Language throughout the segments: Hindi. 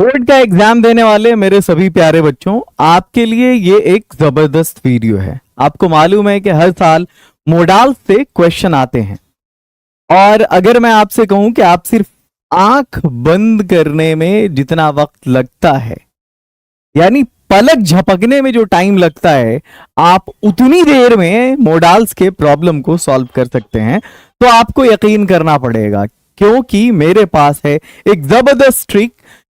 बोर्ड का एग्जाम देने वाले मेरे सभी प्यारे बच्चों, आपके लिए ये एक जबरदस्त वीडियो है। आपको मालूम है कि हर साल मोडाल से क्वेश्चन आते हैं, और अगर मैं आपसे कहूं कि आप सिर्फ आंख बंद करने में जितना वक्त लगता है, यानी पलक झपकने में जो टाइम लगता है, आप उतनी देर में मोडाल्स के प्रॉब्लम को सॉल्व कर सकते हैं। तो आपको यकीन करना पड़ेगा, क्योंकि मेरे पास है एक जबरदस्त ट्रिक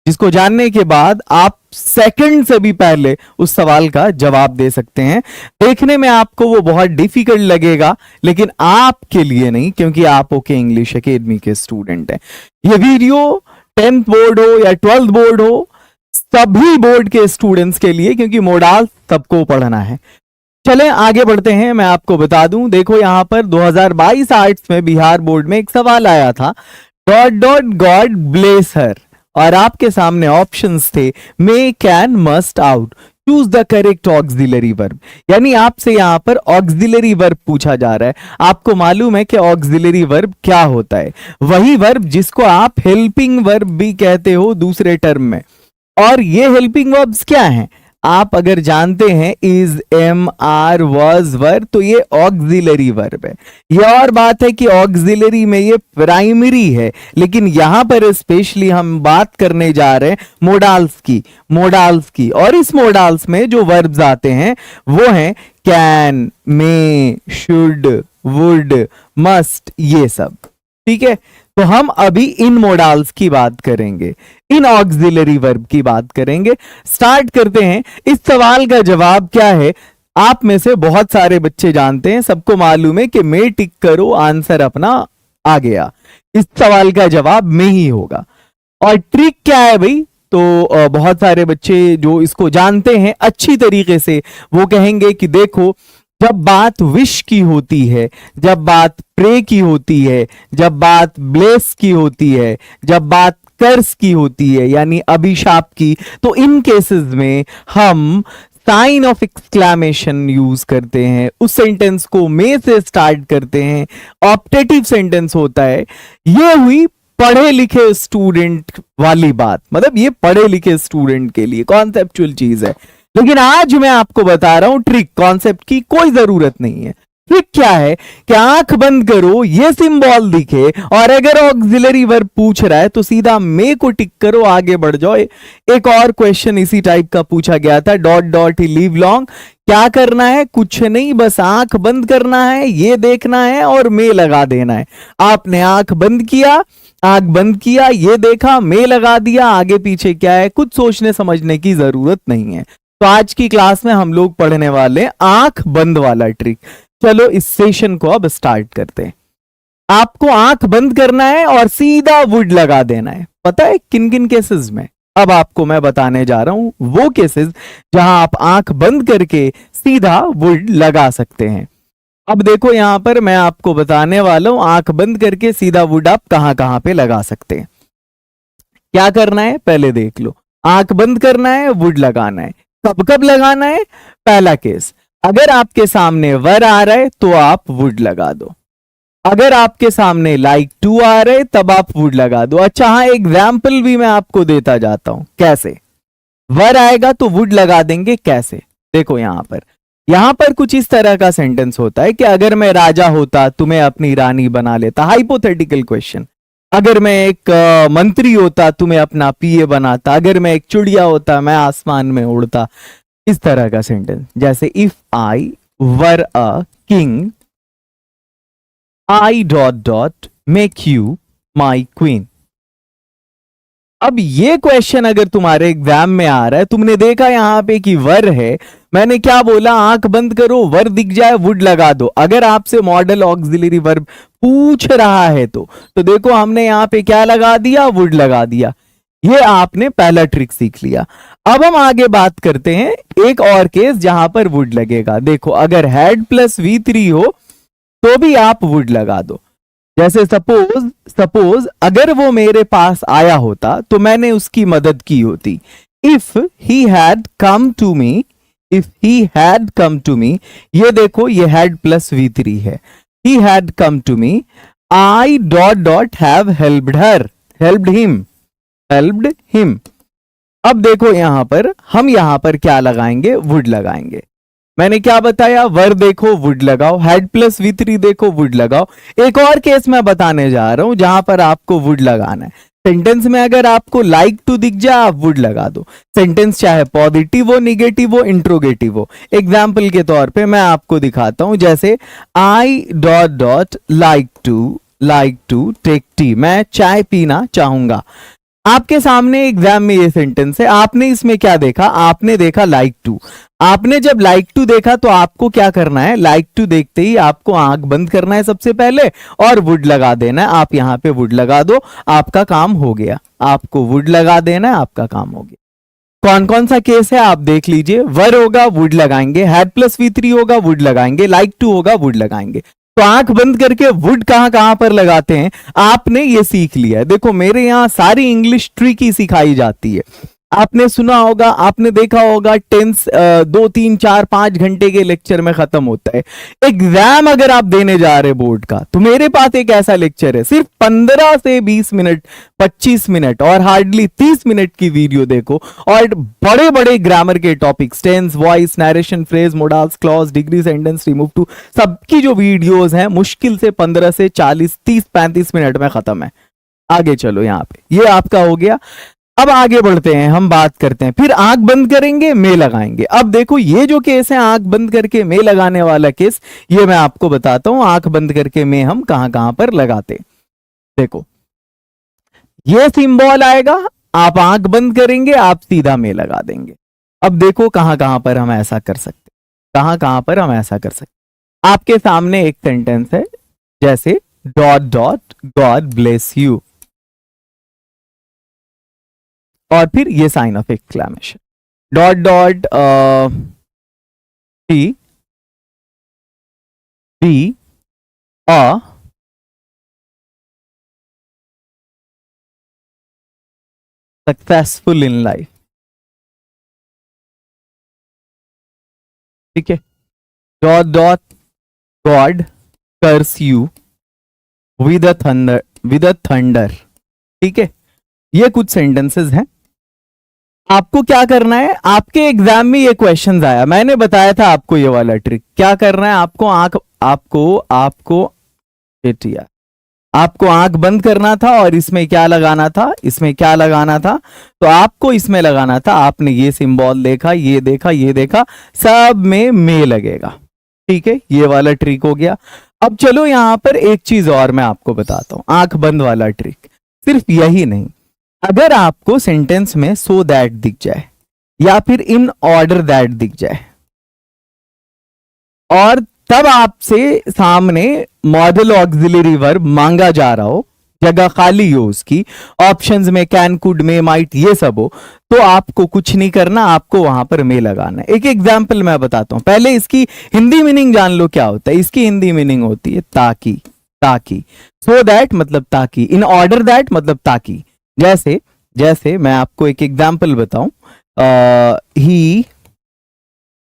जिसको जानने के बाद आप सेकंड से भी पहले उस सवाल का जवाब दे सकते हैं। देखने में आपको वो बहुत डिफिकल्ट लगेगा, लेकिन आपके लिए नहीं, क्योंकि आप ओके इंग्लिश एकेडमी के स्टूडेंट हैं। ये वीडियो 10th बोर्ड हो या 12th बोर्ड हो, सभी बोर्ड के स्टूडेंट्स के लिए, क्योंकि मोडाल सबको पढ़ना है। चलें आगे बढ़ते हैं। मैं आपको बता दूं, देखो यहां पर 2022 आर्ट्स में बिहार बोर्ड में एक सवाल आया था, dot dot God bless her, और आपके सामने ऑप्शंस थे may, can, must, ought, choose the correct auxiliary verb. यानी आपसे यहां पर ऑक्सिलरी वर्ब पूछा जा रहा है। आपको मालूम है कि ऑक्सिलरी वर्ब क्या होता है? वही वर्ब जिसको आप हेल्पिंग वर्ब भी कहते हो दूसरे टर्म में। और ये हेल्पिंग वर्ब्स क्या हैं? आप अगर जानते हैं इज, एम, आर, वाज, वर, तो ये ऑक्सिलरी वर्ब है। ये और बात है कि ऑक्सिलरी में ये प्राइमरी है, लेकिन यहां पर स्पेशली हम बात करने जा रहे हैं मोडाल्स की। और इस मोडाल्स में जो वर्ब्स आते हैं वो हैं can, may, should, would, must, ये सब। ठीक है, तो हम अभी इन मोडाल्स की बात करेंगे, इन ऑक्सिलरी वर्ब की बात करेंगे। स्टार्ट करते हैं। इस सवाल का जवाब क्या है? आप में से बहुत सारे बच्चे जानते हैं, सबको मालूम है कि मैं टिक करो, आंसर अपना आ गया। इस सवाल का जवाब में ही होगा। और ट्रिक क्या है भाई? तो बहुत सारे बच्चे जो इसको जानते हैं अच्छी तरीके से, वो कहेंगे कि देखो, जब बात विश की होती है, जब बात प्रे की होती है, जब बात ब्लेस की होती है, जब बात कर्स की होती है, यानी अभिशाप की, तो इन केसेस में हम साइन ऑफ एक्सक्लेमेशन यूज करते हैं। उस सेंटेंस को मे से स्टार्ट करते हैं, ऑप्टेटिव सेंटेंस होता है। ये हुई पढ़े लिखे स्टूडेंट वाली बात, मतलब ये पढ़े लिखे स्टूडेंट के लिए कॉन्सेप्चुअल चीज है। लेकिन आज मैं आपको बता रहा हूं ट्रिक, कॉन्सेप्ट की कोई जरूरत नहीं है। ट्रिक क्या है कि आंख बंद करो, ये सिंबल दिखे, और अगर ऑक्सिलरी वर्ब पूछ रहा है तो सीधा मे को टिक करो, आगे बढ़ जाओ। एक और क्वेश्चन इसी टाइप का पूछा गया था, डॉट डॉट ही लीव लॉन्ग। क्या करना है? कुछ नहीं, बस आंख बंद करना है, ये देखना है और मे लगा देना है। आपने आंख बंद किया, ये देखा, मे लगा दिया, आगे पीछे क्या है कुछ सोचने समझने की जरूरत नहीं है। तो आज की क्लास में हम लोग पढ़ने वाले आंख बंद वाला ट्रिक। चलो इस सेशन को अब स्टार्ट करते हैं। आपको आंख बंद करना है और सीधा वुड लगा देना है। पता है किन किन केसेस में? अब आपको मैं बताने जा रहा हूं वो केसेस जहां आप आंख बंद करके सीधा वुड लगा सकते हैं। अब देखो यहां पर मैं आपको बताने वाला हूं आंख बंद करके सीधा वुड आप कहां कहां पे लगा सकते हैं। क्या करना है पहले देख लो। आंख बंद करना है, वुड लगाना है। कब कब लगाना है? पहला केस, अगर आपके सामने वर आ रहा है तो आप वुड लगा दो। अगर आपके सामने लाइक टू आ रहे तब आप वुड लगा दो। अच्छा हाँ, एग्जाम्पल भी मैं आपको देता जाता हूं कैसे। वर आएगा तो वुड लगा देंगे कैसे? देखो यहां पर कुछ इस तरह का सेंटेंस होता है कि अगर मैं राजा होता तुम्हें अपनी रानी बना लेता, हाइपोथेटिकल क्वेश्चन। अगर मैं एक मंत्री होता तुम्हें अपना पीए बनाता, अगर मैं एक चिड़िया होता मैं आसमान में उड़ता। इस तरह का सेंटेंस, जैसे if I were a king I dot dot make you my queen. अब ये क्वेश्चन अगर तुम्हारे एग्जाम में आ रहा है, तुमने देखा यहां पे कि वर है, मैंने क्या बोला? आंख बंद करो, वर दिख जाए वुड लगा दो। अगर आपसे मॉडल ऑक्सिलरी वर्ब पूछ रहा है तो देखो हमने यहां पे क्या लगा दिया? वुड लगा दिया। ये आपने पहला ट्रिक सीख लिया। अब हम आगे बात करते हैं एक और केस जहां पर वुड लगेगा। देखो अगर हैड प्लस V3 हो तो भी आप वुड लगा दो। जैसे सपोज अगर वो मेरे पास आया होता तो मैंने उसकी मदद की होती। If he had come to me, ये देखो ये हैड प्लस V3 है। He had come to me, I dot dot have helped him. अब देखो यहां पर हम यहां पर क्या लगाएंगे, वुड लगाएंगे। मैंने क्या बताया, वर देखो वुड लगाओ, हेड प्लस V3 देखो वुड लगाओ। एक और केस मैं बताने जा रहा हूं जहां पर आपको वुड लगाना है। सेंटेंस में अगर आपको लाइक टू दिख जाए आप वुड लगा दो। सेंटेंस चाहे पॉजिटिव हो, निगेटिव हो, इंट्रोगेटिव हो। एग्जाम्पल के तौर पे मैं आपको दिखाता हूं, जैसे I dot dot like to take tea, मैं चाय पीना चाहूंगा। आपके सामने एग्जाम में ये सेंटेंस है, आपने इसमें क्या देखा, आपने देखा लाइक टू। आपने जब लाइक टू देखा तो आपको क्या करना है, लाइक टू देखते ही आपको आंख बंद करना है सबसे पहले और वुड लगा देना है। आप यहां पे वुड लगा दो, आपका काम हो गया। आपको वुड लगा देना है, आपका काम हो गया। कौन कौन सा केस है आप देख लीजिए। वर होगा वुड लगाएंगे, हैड प्लस V3 होगा वुड लगाएंगे, लाइक टू होगा वुड लगाएंगे। तो आंख बंद करके वुड कहां कहां पर लगाते हैं आपने ये सीख लिया है। देखो मेरे यहां सारी इंग्लिश ट्रिक ही सिखाई जाती है। आपने सुना होगा, आपने देखा होगा, टेंस 2 3 4 5 घंटे के लेक्चर में खत्म होता है। एग्जाम अगर आप देने जा रहे बोर्ड का तो मेरे पास एक ऐसा लेक्चर है, सिर्फ 15 से 20 मिनट 25 मिनट और हार्डली 30 मिनट की वीडियो देखो और बड़े बड़े ग्रामर के topics, tense, voice, narration, phrase, modals, clause, degree, sentence, remove to, सबकी जो वीडियोस हैं मुश्किल से 15 से 40 30 35 मिनट में खत्म है। आगे चलो, यहां पे ये आपका हो गया। अब आगे बढ़ते हैं, हम बात करते हैं, फिर आंख बंद करेंगे मे लगाएंगे। अब देखो ये जो केस है आंख बंद करके मे लगाने वाला केस, ये मैं आपको बताता हूं। आंख बंद करके मे हम कहां कहां पर लगाते, देखो ये सिंबल आएगा, आप आंख बंद करेंगे, आप सीधा मे लगा देंगे। अब देखो कहां कहां पर हम ऐसा कर सकते, कहां कहां पर हम ऐसा कर सकते। आपके सामने एक सेंटेंस है, जैसे dot dot God bless you, और फिर ये sign of exclamation, dot dot T be a successful in life. ठीक है, dot dot God curse you with a thunder. ठीक है, ये कुछ सेंटेंसेस हैं। आपको क्या करना है, आपके एग्जाम में ये क्वेश्चन आया, मैंने बताया था आपको ये वाला ट्रिक। क्या करना है आपको, आपको आंख बंद करना था और इसमें क्या लगाना था, इसमें क्या लगाना था, तो आपको इसमें लगाना था। आपने ये सिंबल देखा, ये देखा, ये देखा, सब में मे लगेगा। ठीक है, ये वाला ट्रिक हो गया। अब चलो यहां पर एक चीज और मैं आपको बताता हूं, आंख बंद वाला ट्रिक। सिर्फ यही नहीं, अगर आपको सेंटेंस में सो दैट दिख जाए या फिर इन ऑर्डर दैट दिख जाए और तब आपसे सामने मॉडल ऑक्सिलरी वर्ब मांगा जा रहा हो, जगह खाली हो उसकी, ऑप्शंस में कैन, कुड, मे, माइट ये सब हो, तो आपको कुछ नहीं करना, आपको वहां पर मे लगाना है। एक एग्जांपल मैं बताता हूं, पहले इसकी हिंदी मीनिंग जान लो क्या होता है। इसकी हिंदी मीनिंग होती है ताकि, ताकि। सो दैट मतलब ताकि, इन ऑर्डर दैट मतलब ताकि। जैसे जैसे मैं आपको एक एग्जांपल बताऊं, ही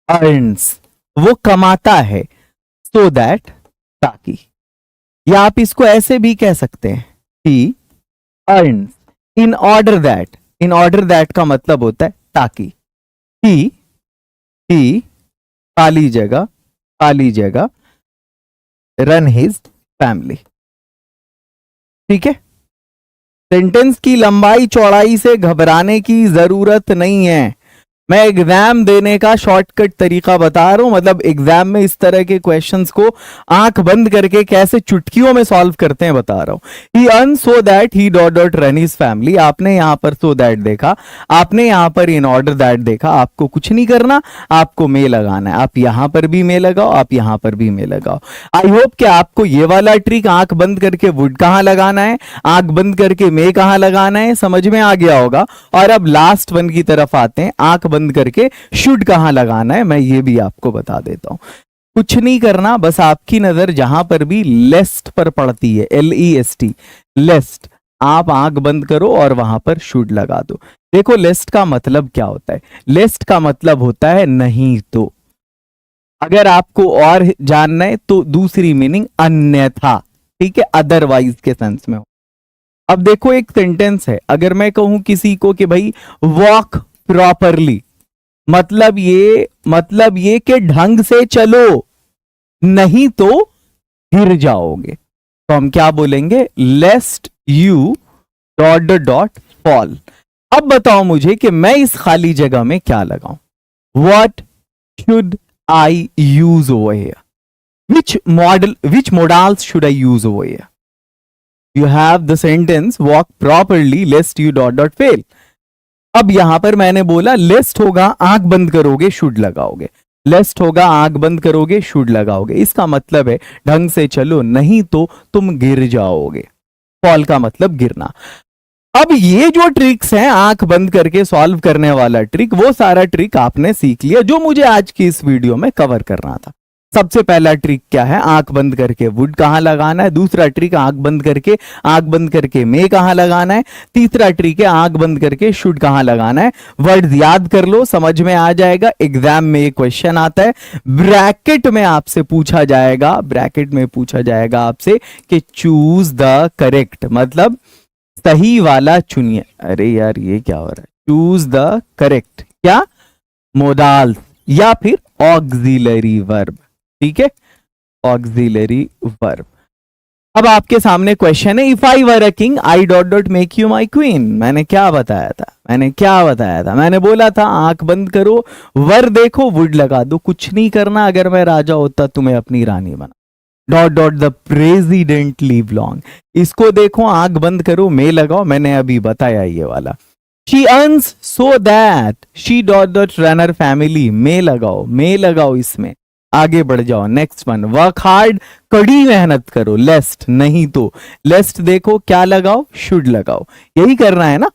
अर्न्स, वो कमाता है, सो दैट ताकि। या आप इसको ऐसे भी कह सकते हैं, ही earns in order that. In order that का मतलब होता है ताकि। ही खाली जगह रन हिज फैमिली। ठीक है, सेंटेंस की लंबाई चौड़ाई से घबराने की जरूरत नहीं है। मैं एग्जाम देने का शॉर्टकट तरीका बता रहा हूं, मतलब एग्जाम में इस तरह के क्वेश्चंस को आंख बंद करके कैसे चुटकियों में सॉल्व करते हैं बता रहा हूं। He earn so that he dot dot run his family. आपने यहां पर सो दैट देखा, आपने यहां पर इन ऑर्डर दैट देखा, आपको कुछ नहीं करना, आपको मे लगाना है। आप यहां पर भी मे लगाओ, आप यहां पर भी मे लगाओ। आई होप कि आपको ये वाला ट्रिक, आंख बंद करके वुड कहां लगाना है, आंख बंद करके मे कहां लगाना है, समझ में आ गया होगा। और अब लास्ट वन की तरफ आते हैं, आंख बंद करके शुड कहां लगाना है, मैं ये भी आपको बता देता हूं। कुछ नहीं करना, बस आपकी नजर जहां पर भी लेस्ट पर पड़ती है, LEST, लेस्ट, आप आंख बंद करो और वहां पर शुड लगा दो। देखो लेस्ट का मतलब क्या होता है, लेस्ट का मतलब होता है नहीं तो। अगर आपको और जानना है तो दूसरी मीनिंग अन्यथा। ठीक है, अदरवाइज के सेंस में हो। अब देखो एक सेंटेंस है, अगर मैं कहूं किसी को कि भाई वॉक प्रॉपरली, मतलब ये कि ढंग से चलो, नहीं तो गिर जाओगे। तो हम क्या बोलेंगे, लेस्ट you dot dot dot fall. अब बताओ मुझे कि मैं इस खाली जगह में क्या लगाऊं। What should I use over here, which modals should I use over here? You have the sentence walk properly lest you dot dot fail. अब यहां पर मैंने बोला लेस्ट होगा आंख बंद करोगे शुड लगाओगे, लेस्ट होगा आंख बंद करोगे शुड लगाओगे। इसका मतलब है ढंग से चलो नहीं तो तुम गिर जाओगे। फॉल का मतलब गिरना। अब ये जो ट्रिक्स हैं आंख बंद करके सॉल्व करने वाला ट्रिक, वो सारा ट्रिक आपने सीख लिया जो मुझे आज की इस वीडियो में कवर करना था। सबसे पहला ट्रिक क्या है, आंख बंद करके वुड कहां लगाना है। दूसरा ट्रिक आंख बंद करके मे कहां लगाना है। तीसरा ट्रिक है आंख बंद करके शुड कहां लगाना है। वर्ड याद कर लो, समझ में आ जाएगा। एग्जाम में ये क्वेश्चन आता है, ब्रैकेट में आपसे पूछा जाएगा आपसे कि चूज द करेक्ट, मतलब सही वाला चुनिए। अरे यार ये क्या हो रहा है, चूज द करेक्ट क्या, मोडाल या फिर ऑक्सिलरी वर्ब। ठीक है, ऑक्सिलरी वर्ब। अब आपके सामने क्वेश्चन है, if I were a king I dot dot make you my queen. मैंने क्या बताया था, मैंने बोला था आंख बंद करो, वर देखो, वुड लगा दो, कुछ नहीं करना। अगर मैं राजा होता तुम्हें अपनी रानी बना, dot dot the president live long. इसको देखो आंख बंद करो, मे लगाओ, मैंने अभी बताया ये वाला। She earns so that she dot dot run her family, may लगाओ इसमें। आगे बढ़ जाओ, नेक्स्ट वन, वर्क हार्ड, कड़ी मेहनत करो, लेस्ट नहीं तो, लेस्ट देखो क्या लगाओ, शुड लगाओ, यही करना है ना।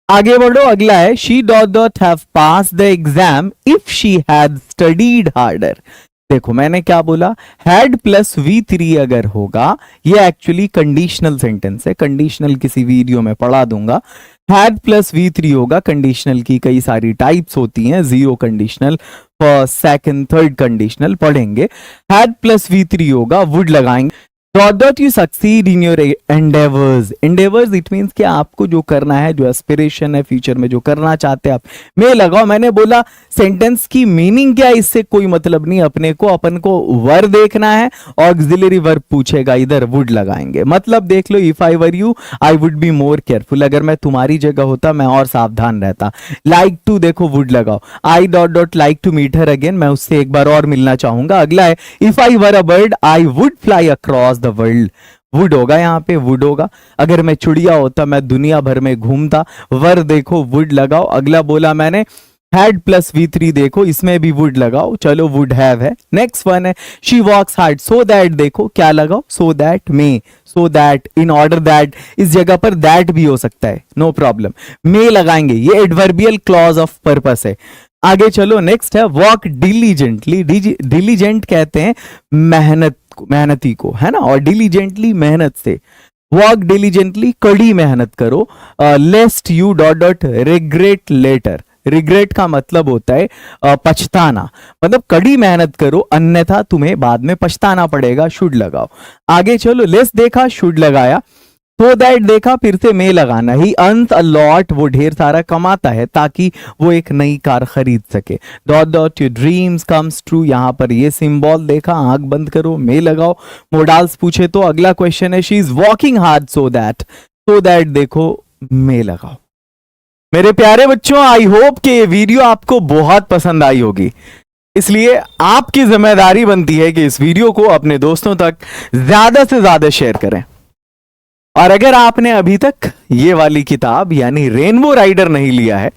आगे बढ़ो, अगला है, she dot dot have pass the exam if she had studied harder. देखो मैंने क्या बोला, हैड प्लस V3 अगर होगा, ये एक्चुअली कंडीशनल सेंटेंस है, कंडीशनल किसी वीडियो में पढ़ा दूंगा। हैड प्लस V3 होगा, कंडीशनल की कई सारी टाइप्स होती हैं, zero conditional, first second third conditional पढ़ेंगे। हैड प्लस V3 होगा, वुड लगाएंगे। Dot dot U succeed in your endeavours, endeavours it means कि आपको जो करना है, जो एस्पिरेशन है फ्यूचर में, जो करना चाहते हैं आप, में लगाओ। मैंने बोला सेंटेंस की मीनिंग क्या है, इससे कोई मतलब नहीं, अपन को वर देखना है, ऑक्सिलरी वर्ब पूछेगा, इधर वुड लगाएंगे। मतलब देख लो, if I were you I would be more careful, अगर मैं तुम्हारी जगह होता मैं और सावधान रहता। लाइक टू देखो, वुड लगाओ। I dot dot like to meet her again, मैं उससे एक बार और मिलना चाहूंगा। अगला है, if I were a bird I would fly across the world, would होगा, यहाँ पे वुड होगा। अगर मैं चिड़िया होता मैं दुनिया भर में घूमता, वर देखो, वुड लगाओ। अगला बोला मैंने हैड प्लस V3 देखो, इसमें भी वुड लगाओ, चलो वुड हैव है। नेक्स्ट वन है, she walks hard so that देखो क्या लगाओ, सो दैट में, so that, in order that, इस जगह पर दैट भी हो सकता है, नो प्रॉब्लम, में लगाएंगे, ये एडवर्बियल क्लॉज ऑफ पर्पस है। आगे चलो, नेक्स्ट है, वॉक डिलीजेंटली, डिलीजेंट कहते हैं मेहनती को, है ना, और डिलीजेंटली मेहनत से, वॉक डिलीजेंटली कड़ी मेहनत करो। Lest you dot dot regret later, regret का मतलब होता है पछताना, मतलब कड़ी मेहनत करो अन्यथा तुम्हें बाद में पछताना पड़ेगा, शुड लगाओ। आगे चलो, लेस देखा, शुड लगाया, सो दैट देखा, फिर से में लगाना। ही अर्न्स अ लॉट, वो ढेर सारा कमाता है ताकि वो एक नई कार खरीद सके। Dot dot your dreams comes true, यहां पर ये सिंबल देखा, आंख बंद करो, में लगाओ। मोडाल्स पूछे तो अगला क्वेश्चन है, she is walking hard so that देखो, में लगाओ। मेरे प्यारे बच्चों, आई होप कि ये वीडियो आपको बहुत पसंद आई होगी, इसलिए आपकी जिम्मेदारी बनती है कि इस वीडियो को अपने दोस्तों तक ज्यादा से ज्यादा शेयर करें। और अगर आपने अभी तक ये वाली किताब यानी रेनबो राइडर नहीं लिया है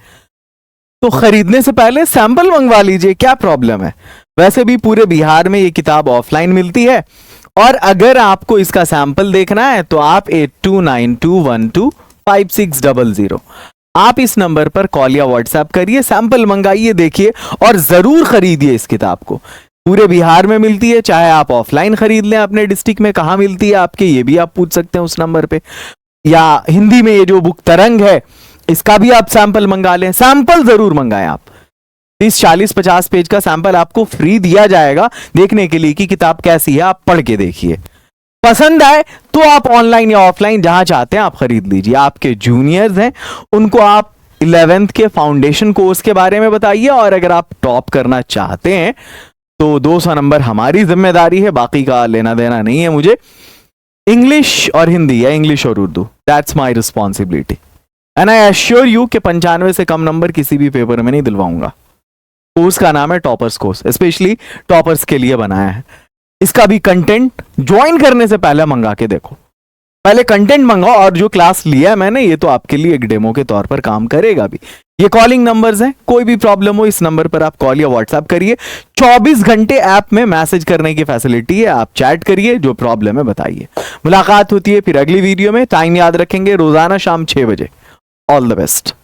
तो खरीदने से पहले सैंपल मंगवा लीजिए, क्या प्रॉब्लम है। वैसे भी पूरे बिहार में ये किताब ऑफलाइन मिलती है, और अगर आपको इसका सैंपल देखना है तो आप 8292125600 आप इस नंबर पर कॉल या व्हाट्सएप करिए, सैंपल मंगाइए, देखिए और जरूर खरीदिए इस किताब को। पूरे बिहार में मिलती है, चाहे आप ऑफलाइन खरीद लें, अपने डिस्ट्रिक्ट में कहाँ मिलती है आपके, ये भी आप पूछ सकते हैं उस नंबर पे। या हिंदी में ये जो बुक तरंग है, इसका भी आप सैंपल मंगा लें, सैंपल जरूर मंगाएं आप। 30-40-50 पेज का सैंपल आपको फ्री दिया जाएगा देखने के लिए कि किताब कैसी है, आप पढ़ के देखिए। पसंद आए तो आप ऑनलाइन या ऑफलाइन जहां चाहते हैं आप खरीद लीजिए। आपके जूनियर्स हैं, उनको आप 11th के फाउंडेशन कोर्स के बारे में बताइए, और अगर आप टॉप करना चाहते हैं तो 200 नंबर हमारी जिम्मेदारी है, बाकी का लेना देना नहीं है मुझे। इंग्लिश और हिंदी या इंग्लिश और Urdu, that's my responsibility, and I assure you कि 95 से कम नंबर किसी भी पेपर में नहीं दिलवाऊंगा। कोर्स का नाम है टॉपर्स कोर्स, स्पेशली टॉपर्स के लिए बनाया है। इसका भी कंटेंट ज्वाइन करने से पहले मंगा के देखो, पहले कंटेंट मंगाओ, और जो क्लास लिया है मैंने ये तो आपके लिए एक डेमो के तौर पर काम करेगा भी। ये कॉलिंग नंबर्स हैं, कोई भी प्रॉब्लम हो इस नंबर पर आप कॉल या व्हाट्सएप करिए। 24 घंटे ऐप में मैसेज करने की फैसिलिटी है, आप चैट करिए, जो प्रॉब्लम है बताइए। मुलाकात होती है फिर अगली वीडियो में। टाइम याद रखेंगे, रोजाना शाम 6 बजे। All the best.